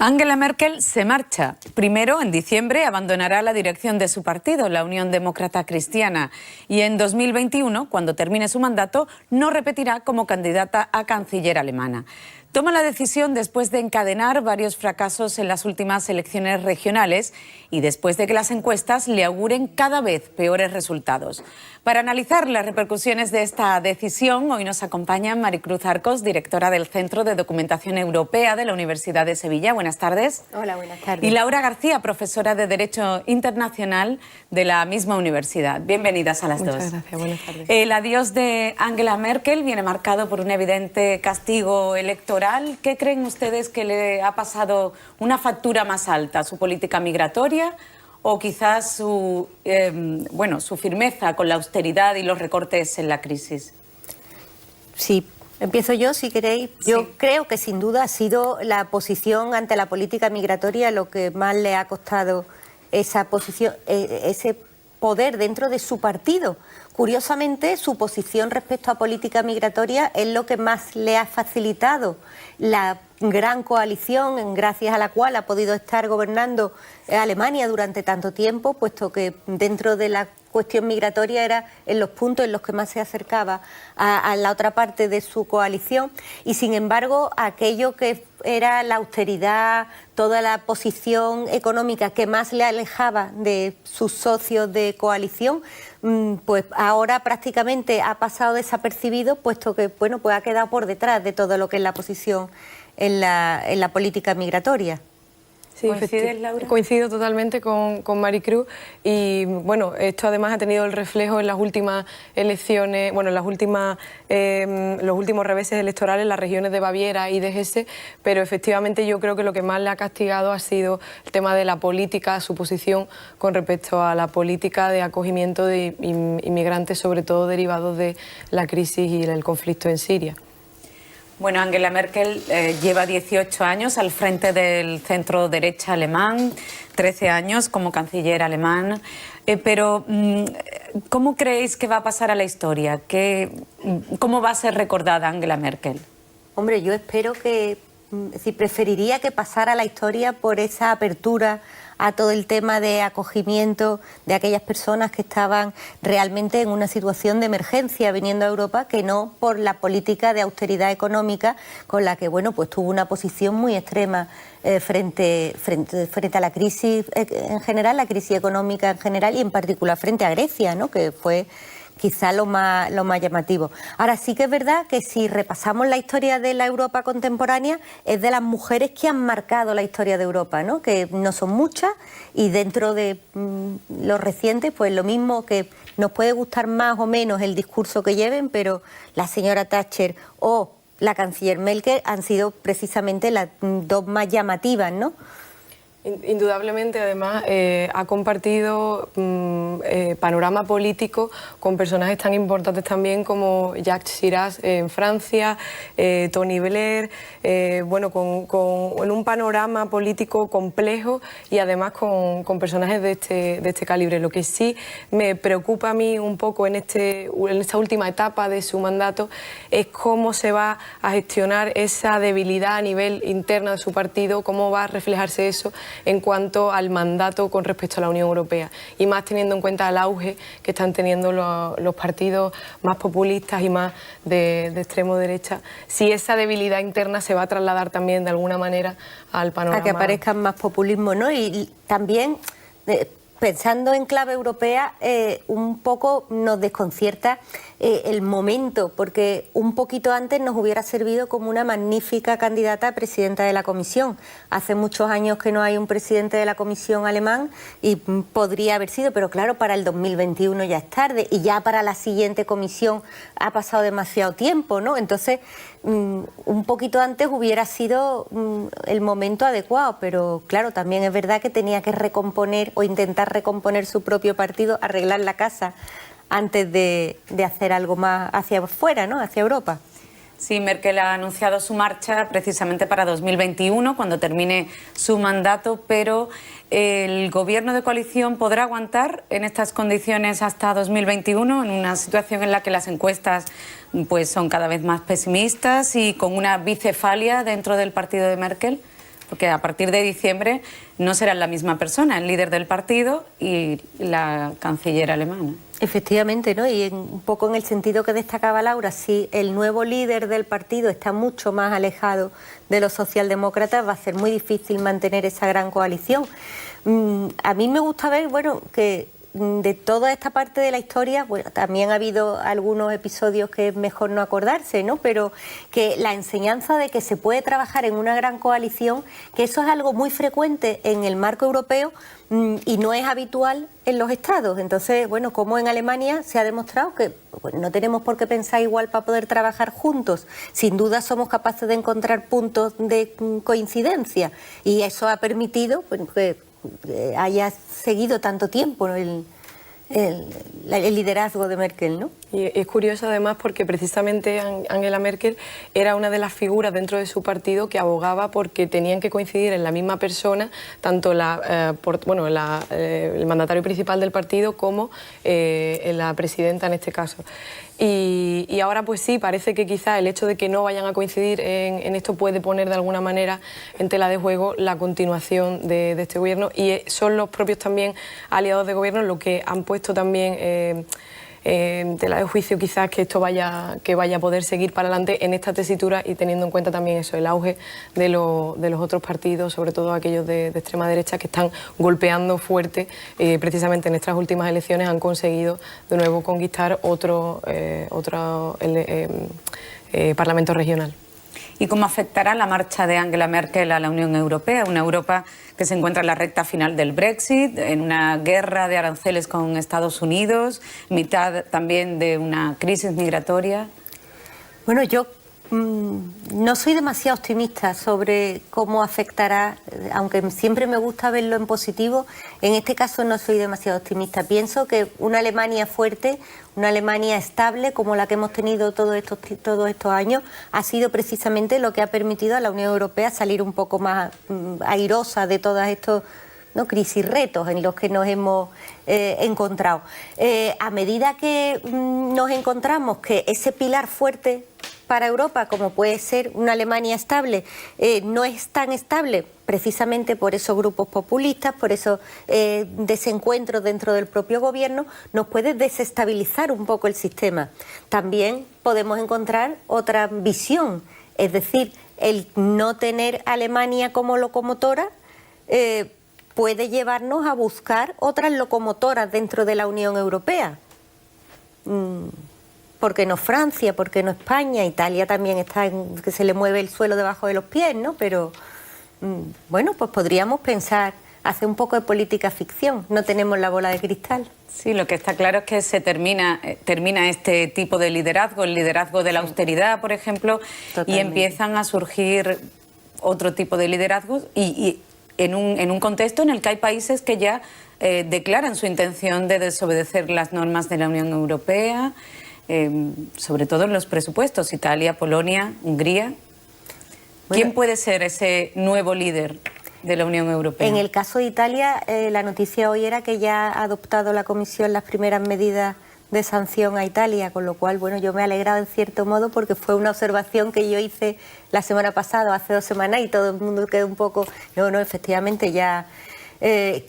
Angela Merkel se marcha. Primero, en diciembre, abandonará la dirección de su partido, la Unión Demócrata Cristiana. Y en 2021, cuando termine su mandato, no repetirá como candidata a canciller alemana. Toma la decisión después de encadenar varios fracasos en las últimas elecciones regionales y después de que las encuestas le auguren cada vez peores resultados. Para analizar las repercusiones de esta decisión, hoy nos acompaña Maricruz Arcos, directora del Centro de Documentación Europea de la Universidad de Sevilla. Buenas tardes. Hola, buenas tardes. Y Laura García, profesora de Derecho Internacional de la misma universidad. Bienvenidas a las dos. Muchas gracias, buenas tardes. El adiós de Angela Merkel viene marcado por un evidente castigo electoral. ¿Qué creen ustedes que le ha pasado una factura más alta? ¿Su política migratoria o quizás su firmeza con la austeridad y los recortes en la crisis? Sí, empiezo yo, si queréis. Yo creo que sin duda ha sido la posición ante la política migratoria lo que más le ha costado esa posición, ese poder dentro de su partido. Curiosamente, su posición respecto a política migratoria es lo que más le ha facilitado la gran coalición gracias a la cual ha podido estar gobernando Alemania durante tanto tiempo, puesto que dentro de la cuestión migratoria era en los puntos en los que más se acercaba a la otra parte de su coalición, y sin embargo aquello que era la austeridad, toda la posición económica que más le alejaba de sus socios de coalición, pues ahora prácticamente ha pasado desapercibido, puesto que pues ha quedado por detrás de todo lo que es la posición en la política migratoria. Sí, ¿coincides, Laura? Coincido totalmente con Maricruz, y bueno, esto además ha tenido el reflejo en las últimas elecciones, bueno, en los últimos reveses electorales en las regiones de Baviera y de Hesse, pero efectivamente yo creo que lo que más le ha castigado ha sido el tema de la política, su posición con respecto a la política de acogimiento de inmigrantes, sobre todo derivados de la crisis y el conflicto en Siria. Bueno, Angela Merkel lleva 18 años al frente del centro derecha alemán, 13 años como canciller alemán, pero ¿cómo creéis que va a pasar a la historia? ¿Cómo va a ser recordada Angela Merkel? Hombre, yo espero que, preferiría que pasara a la historia por esa apertura a todo el tema de acogimiento de aquellas personas que estaban realmente en una situación de emergencia viniendo a Europa, que no por la política de austeridad económica con la que pues tuvo una posición muy extrema frente a la crisis en general, la crisis económica en general, y en particular frente a Grecia, ¿no?, que fue quizá lo más llamativo. Ahora sí que es verdad que si repasamos la historia de la Europa contemporánea, es de las mujeres que han marcado la historia de Europa, ¿no?, que no son muchas, y dentro de lo reciente, pues lo mismo, que nos puede gustar más o menos el discurso que lleven, pero la señora Thatcher o la canciller Merkel han sido precisamente las dos más llamativas, ¿no? Indudablemente, además, ha compartido panorama político con personajes tan importantes también como Jacques Chirac en Francia, Tony Blair, en un panorama político complejo, y además con personajes de este calibre. Lo que sí me preocupa a mí un poco en esta última etapa de su mandato es cómo se va a gestionar esa debilidad a nivel interno de su partido, cómo va a reflejarse eso en cuanto al mandato con respecto a la Unión Europea, y más teniendo en cuenta el auge que están teniendo los partidos más populistas y más de extremo derecha, si esa debilidad interna se va a trasladar también de alguna manera al panorama. A que aparezcan más populismo, ¿no? Y también, pensando en clave europea, un poco nos desconcierta el momento, porque un poquito antes nos hubiera servido como una magnífica candidata a presidenta de la Comisión. Hace muchos años que no hay un presidente de la Comisión alemán, y podría haber sido, pero claro, para el 2021 ya es tarde, y ya para la siguiente comisión ha pasado demasiado tiempo, ¿no? Entonces, un poquito antes hubiera sido el momento adecuado, pero claro, también es verdad que tenía que recomponer o intentar recomponer su propio partido, arreglar la casa antes de hacer algo más hacia afuera, ¿no?, hacia Europa. Sí, Merkel ha anunciado su marcha precisamente para 2021, cuando termine su mandato, pero ¿el gobierno de coalición podrá aguantar en estas condiciones hasta 2021, en una situación en la que las encuestas pues son cada vez más pesimistas y con una bicefalia dentro del partido de Merkel? porque a partir de diciembre no serán la misma persona, el líder del partido y la canciller alemana. Efectivamente, ¿no? Y un poco en el sentido que destacaba Laura, si el nuevo líder del partido está mucho más alejado de los socialdemócratas, va a ser muy difícil mantener esa gran coalición. A mí me gusta ver, bueno, que de toda esta parte de la historia, bueno, también ha habido algunos episodios que es mejor no acordarse, ¿no? Pero que la enseñanza de que se puede trabajar en una gran coalición, que eso es algo muy frecuente en el marco europeo y no es habitual en los estados. Entonces, bueno, como en Alemania se ha demostrado que bueno, no tenemos por qué pensar igual para poder trabajar juntos. Sin duda somos capaces de encontrar puntos de coincidencia y eso ha permitido bueno, que haya seguido tanto tiempo, ¿no? el liderazgo de Merkel, ¿no? Y es curioso además porque precisamente Angela Merkel era una de las figuras dentro de su partido que abogaba porque tenían que coincidir en la misma persona tanto el mandatario principal del partido como la presidenta en este caso. Y ahora pues sí, parece que quizá el hecho de que no vayan a coincidir en esto puede poner de alguna manera en tela de juego la continuación de este gobierno y son los propios también aliados de gobierno los que han puesto también en tela de juicio quizás que esto vaya a poder seguir para adelante en esta tesitura y teniendo en cuenta también eso, el auge de los otros partidos, sobre todo aquellos de extrema derecha que están golpeando fuerte, precisamente en estas últimas elecciones han conseguido de nuevo conquistar otro parlamento regional. ¿Y cómo afectará la marcha de Angela Merkel a la Unión Europea? Una Europa que se encuentra en la recta final del Brexit, en una guerra de aranceles con Estados Unidos, mitad también de una crisis migratoria. Bueno, yo no soy demasiado optimista sobre cómo afectará, aunque siempre me gusta verlo en positivo, en este caso no soy demasiado optimista. Pienso que una Alemania fuerte, una Alemania estable como la que hemos tenido todos estos años, ha sido precisamente lo que ha permitido a la Unión Europea salir un poco más airosa de todos estos crisis, retos en los que nos hemos encontrado. A medida que nos encontramos que ese pilar fuerte para Europa, como puede ser una Alemania estable, no es tan estable precisamente por esos grupos populistas, por esos desencuentros dentro del propio gobierno, nos puede desestabilizar un poco el sistema. También podemos encontrar otra visión, es decir, el no tener Alemania como locomotora puede llevarnos a buscar otras locomotoras dentro de la Unión Europea. ¿Por qué no Francia? ¿Por qué no España? Italia también está en que se le mueve el suelo debajo de los pies, ¿no? Pero, bueno, pues podríamos pensar, hacer un poco de política ficción. No tenemos la bola de cristal. Sí, lo que está claro es que se termina este tipo de liderazgo, el liderazgo de la austeridad, por ejemplo, totalmente. Y empiezan a surgir otro tipo de liderazgos y en un contexto en el que hay países que ya declaran su intención de desobedecer las normas de la Unión Europea, sobre todo en los presupuestos, Italia, Polonia, Hungría. ¿Quién puede ser ese nuevo líder de la Unión Europea? En el caso de Italia, la noticia hoy era que ya ha adoptado la Comisión las primeras medidas de sanción a Italia, con lo cual, bueno, yo me he alegrado en cierto modo porque fue una observación que yo hice la semana pasada, hace 2 semanas, y todo el mundo quedó un poco, no, efectivamente ya...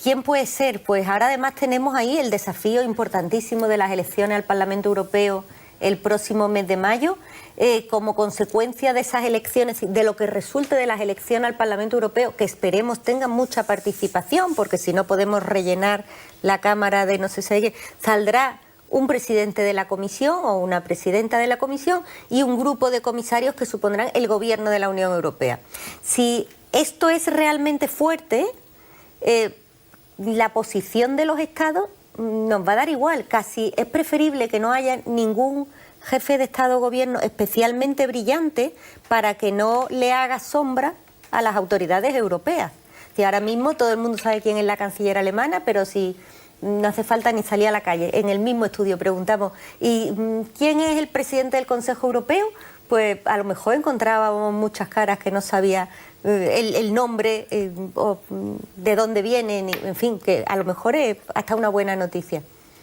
¿Quién puede ser? Pues ahora además tenemos ahí el desafío importantísimo de las elecciones al Parlamento Europeo el próximo mes de mayo. Como consecuencia de esas elecciones, de lo que resulte de las elecciones al Parlamento Europeo, que esperemos tengan mucha participación, porque si no podemos rellenar la Cámara de no sé si saldrá un presidente de la Comisión o una presidenta de la Comisión y un grupo de comisarios que supondrán el gobierno de la Unión Europea. Si esto es realmente fuerte, la posición de los Estados nos va a dar igual. Casi es preferible que no haya ningún jefe de Estado o Gobierno especialmente brillante para que no le haga sombra a las autoridades europeas. Si ahora mismo todo el mundo sabe quién es la canciller alemana, pero si no hace falta ni salir a la calle. En el mismo estudio preguntamos, ¿y quién es el presidente del Consejo Europeo? Pues a lo mejor encontrábamos muchas caras que no sabía el nombre o de dónde vienen, en fin, que a lo mejor es hasta una buena noticia.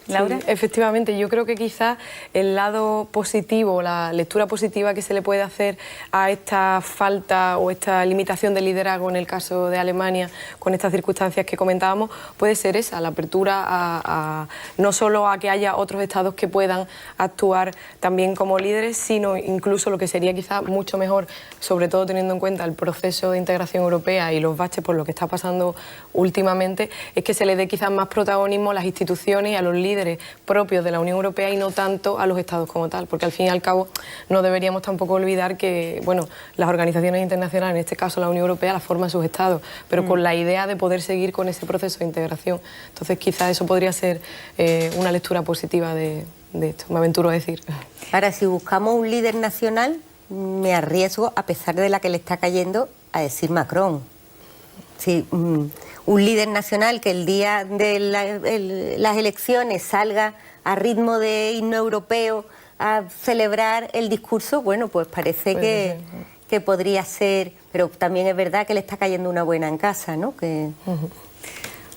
Laura. Sí, efectivamente, yo creo que quizás el lado positivo, la lectura positiva que se le puede hacer a esta falta o esta limitación de liderazgo en el caso de Alemania, con estas circunstancias que comentábamos, puede ser esa, la apertura no solo a que haya otros estados que puedan actuar también como líderes, sino incluso lo que sería quizás mucho mejor, sobre todo teniendo en cuenta el proceso de integración europea y los baches por lo que está pasando últimamente, es que se le dé quizás más protagonismo a las instituciones y a los líderes propios de la Unión Europea y no tanto a los estados como tal, porque al fin y al cabo no deberíamos tampoco olvidar que, bueno, las organizaciones internacionales, en este caso la Unión Europea, las forman sus estados, pero con la idea de poder seguir con ese proceso de integración. Entonces quizás eso podría ser una lectura positiva de esto, me aventuro a decir. Ahora, si buscamos un líder nacional, me arriesgo, a pesar de la que le está cayendo, a decir Macron. Sí, un líder nacional que el día de las elecciones salga a ritmo de himno europeo a celebrar el discurso, bueno, pues parece que podría ser, pero también es verdad que le está cayendo una buena en casa, ¿no?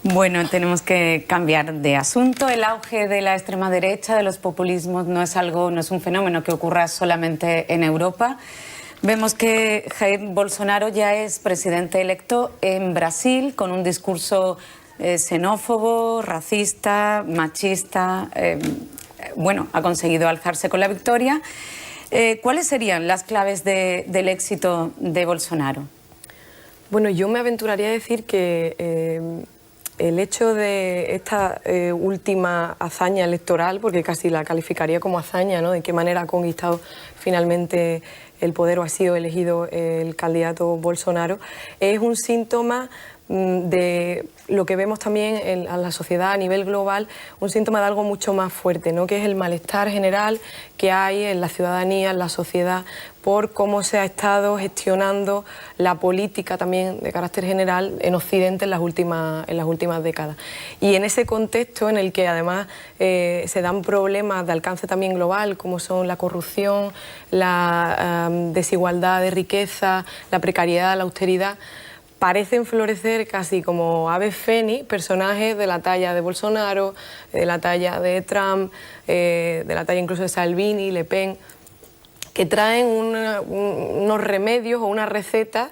Bueno, tenemos que cambiar de asunto. El auge de la extrema derecha, de los populismos, no es un fenómeno que ocurra solamente en Europa. Vemos que Jair Bolsonaro ya es presidente electo en Brasil con un discurso xenófobo, racista, machista. Bueno, ha conseguido alzarse con la victoria. ¿Cuáles serían las claves del éxito de Bolsonaro? Bueno, yo me aventuraría a decir que el hecho de esta última hazaña electoral, porque casi la calificaría como hazaña, ¿no? De qué manera ha conquistado finalmente el poder o ha sido elegido el candidato Bolsonaro, es un síntoma de lo que vemos también en la sociedad a nivel global, un síntoma de algo mucho más fuerte, ¿no? Que es el malestar general que hay en la ciudadanía, en la sociedad, por cómo se ha estado gestionando la política también de carácter general en Occidente en las últimas décadas. Y en ese contexto en el que además se dan problemas de alcance también global, como son la corrupción, la desigualdad de riqueza, la precariedad, la austeridad, parecen florecer casi como aves fénix, personajes de la talla de Bolsonaro, de la talla de Trump, de la talla incluso de Salvini, Le Pen, que traen unos remedios o una receta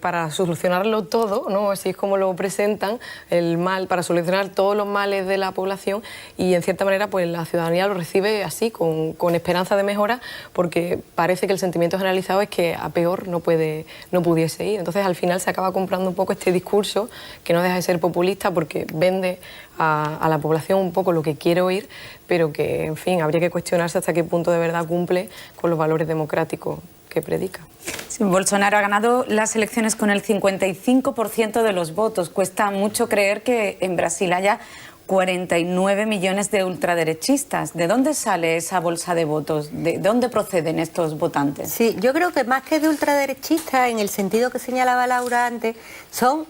para solucionarlo todo, ¿no? Así es como lo presentan, el mal, para solucionar todos los males de la población, y en cierta manera pues la ciudadanía lo recibe así, con esperanza de mejora, porque parece que el sentimiento generalizado es que a peor no pudiese ir. Entonces al final se acaba comprando un poco este discurso, que no deja de ser populista porque vende a la población un poco lo que quiere oír, pero que, en fin, habría que cuestionarse hasta qué punto de verdad cumple con los valores democráticos que predica. Sí, Bolsonaro ha ganado las elecciones con el 55% de los votos. Cuesta mucho creer que en Brasil haya 49 millones de ultraderechistas. ¿De dónde sale esa bolsa de votos? ¿De dónde proceden estos votantes? Sí, yo creo que más que de ultraderechistas, en el sentido que señalaba Laura antes, son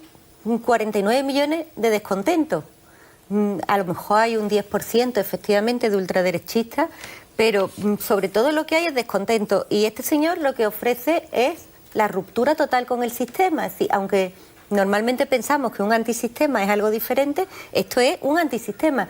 49 millones de descontentos. A lo mejor hay un 10% efectivamente de ultraderechistas, pero sobre todo lo que hay es descontento. Y este señor lo que ofrece es la ruptura total con el sistema. Es decir, aunque normalmente pensamos que un antisistema es algo diferente, esto es un antisistema.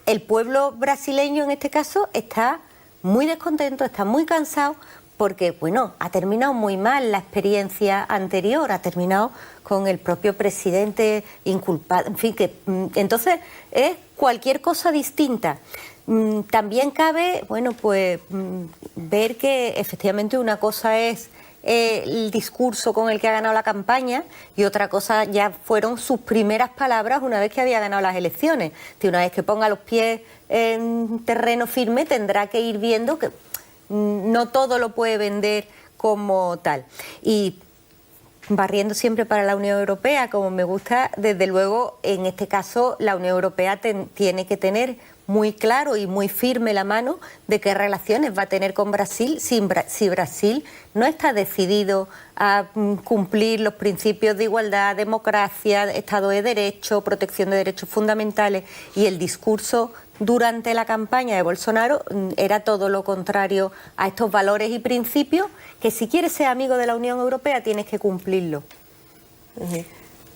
El pueblo brasileño en este caso está muy descontento, está muy cansado, porque, bueno, ha terminado muy mal la experiencia anterior, ha terminado con el propio presidente inculpado, en fin, que entonces es cualquier cosa distinta. También cabe, bueno, pues ver que efectivamente una cosa es el discurso con el que ha ganado la campaña y otra cosa ya fueron sus primeras palabras una vez que había ganado las elecciones. Una vez que ponga los pies en terreno firme tendrá que ir viendo que no todo lo puede vender como tal. Y barriendo siempre para la Unión Europea, como me gusta, desde luego, en este caso, la Unión Europea tiene que tener muy claro y muy firme la mano de qué relaciones va a tener con Brasil si Brasil no está decidido a cumplir los principios de igualdad, democracia, Estado de Derecho, protección de derechos fundamentales, y el discurso durante la campaña de Bolsonaro era todo lo contrario a estos valores y principios que si quieres ser amigo de la Unión Europea tienes que cumplirlo.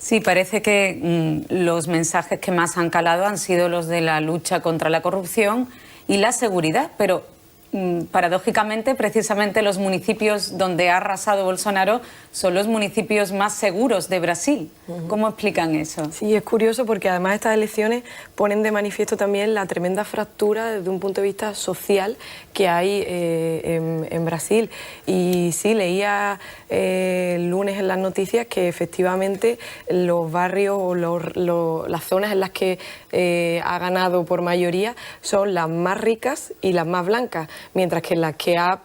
Sí, parece que los mensajes que más han calado han sido los de la lucha contra la corrupción y la seguridad, pero paradójicamente, precisamente los municipios donde ha arrasado Bolsonaro son los municipios más seguros de Brasil. ¿Cómo explican eso? Sí, es curioso porque además estas elecciones ponen de manifiesto también la tremenda fractura desde un punto de vista social que hay en Brasil. Y sí, leía el lunes en las noticias que efectivamente los barrios o las zonas en las que ha ganado por mayoría son las más ricas y las más blancas, mientras que las que ha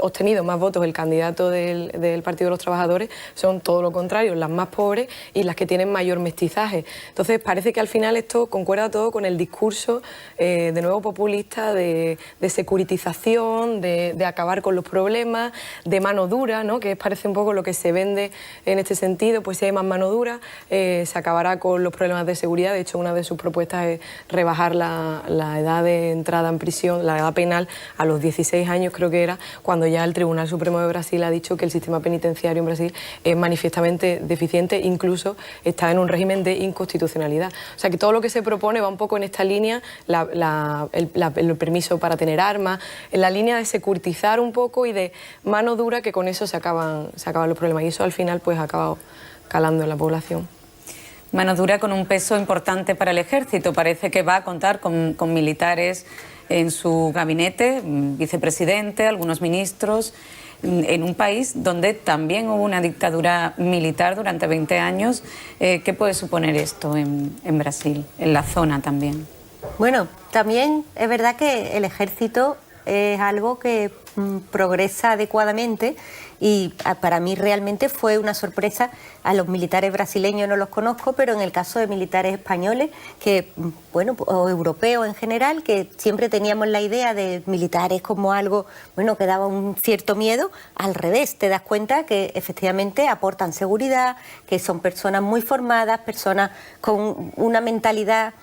obtenido más votos el candidato del Partido de los Trabajadores son todo lo contrario, las más pobres y las que tienen mayor mestizaje. Entonces parece que al final esto concuerda todo con el discurso de nuevo populista de securitización, de acabar con los problemas, de mano dura, ¿no? Que parece un poco lo que se vende en este sentido, pues si hay más mano dura se acabará con los problemas de seguridad. De hecho, una de sus propuestas es rebajar la edad de entrada en prisión, la edad penal, a los 16 años creo que era, cuando ya el Tribunal Supremo de Brasil ha dicho que el sistema penitenciario en Brasil es manifiestamente deficiente, incluso está en un régimen de inconstitucionalidad. O sea que todo lo que se propone va un poco en esta línea, el permiso para tener armas, en la línea de securitizar un poco y de mano dura, que con eso se acaban los problemas, y eso al final pues ha acabado calando en la población. Mano dura con un peso importante para el ejército. Parece que va a contar con militares en su gabinete, vicepresidente, algunos ministros, en un país donde también hubo una dictadura militar durante 20 años. ¿Qué puede suponer esto en Brasil, en la zona también? Bueno, también es verdad que el ejército es algo que progresa adecuadamente y para mí realmente fue una sorpresa. A los militares brasileños no los conozco, pero en el caso de militares españoles, que bueno, o europeos en general, que siempre teníamos la idea de militares como algo, bueno, que daba un cierto miedo, al revés, te das cuenta que efectivamente aportan seguridad, que son personas muy formadas, personas con una mentalidad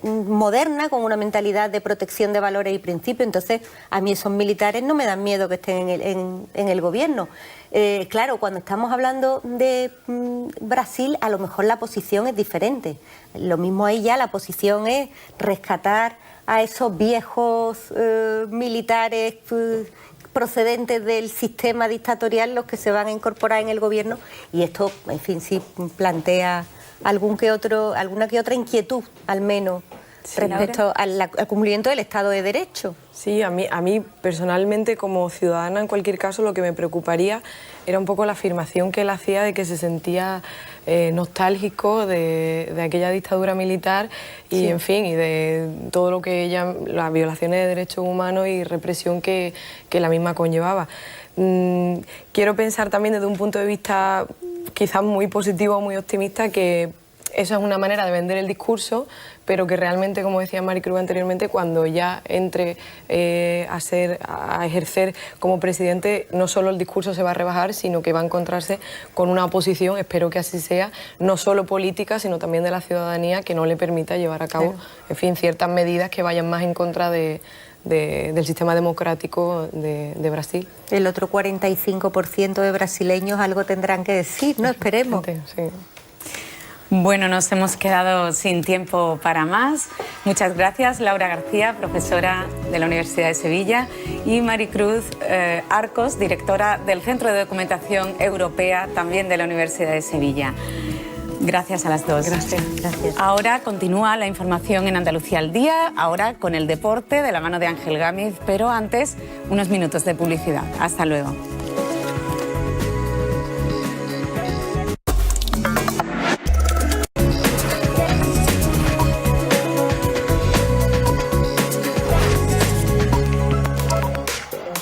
moderna, con una mentalidad de protección de valores y principios. Entonces a mí esos militares no me dan miedo que estén en el gobierno. Claro, cuando estamos hablando de Brasil, a lo mejor la posición es diferente. Lo mismo ahí ya la posición es rescatar a esos viejos militares procedentes del sistema dictatorial, los que se van a incorporar en el gobierno, y esto, en fin, sí plantea alguna que otra inquietud, al menos, sí, respecto al cumplimiento del Estado de Derecho. Sí, a mí personalmente, como ciudadana, en cualquier caso, lo que me preocuparía era un poco la afirmación que él hacía de que se sentía nostálgico de aquella dictadura militar y, sí, en fin, y de todo lo que las violaciones de derechos humanos y represión que la misma conllevaba. Quiero pensar también desde un punto de vista quizás muy positivo, muy optimista, que eso es una manera de vender el discurso, pero que realmente, como decía Maricruz anteriormente, cuando ya entre a ejercer como presidente, no solo el discurso se va a rebajar, sino que va a encontrarse con una oposición, espero que así sea, no solo política, sino también de la ciudadanía, que no le permita llevar a cabo, en fin, ciertas medidas que vayan más en contra del sistema democrático de Brasil. El otro 45% de brasileños algo tendrán que decir, ¿no? Esperemos. Sí. Bueno, nos hemos quedado sin tiempo para más. Muchas gracias, Laura García, profesora de la Universidad de Sevilla, y Maricruz Arcos, directora del Centro de Documentación Europea, también de la Universidad de Sevilla. Gracias a las dos. Gracias. Ahora continúa la información en Andalucía al día, ahora con el deporte de la mano de Ángel Gámez, pero antes unos minutos de publicidad. Hasta luego.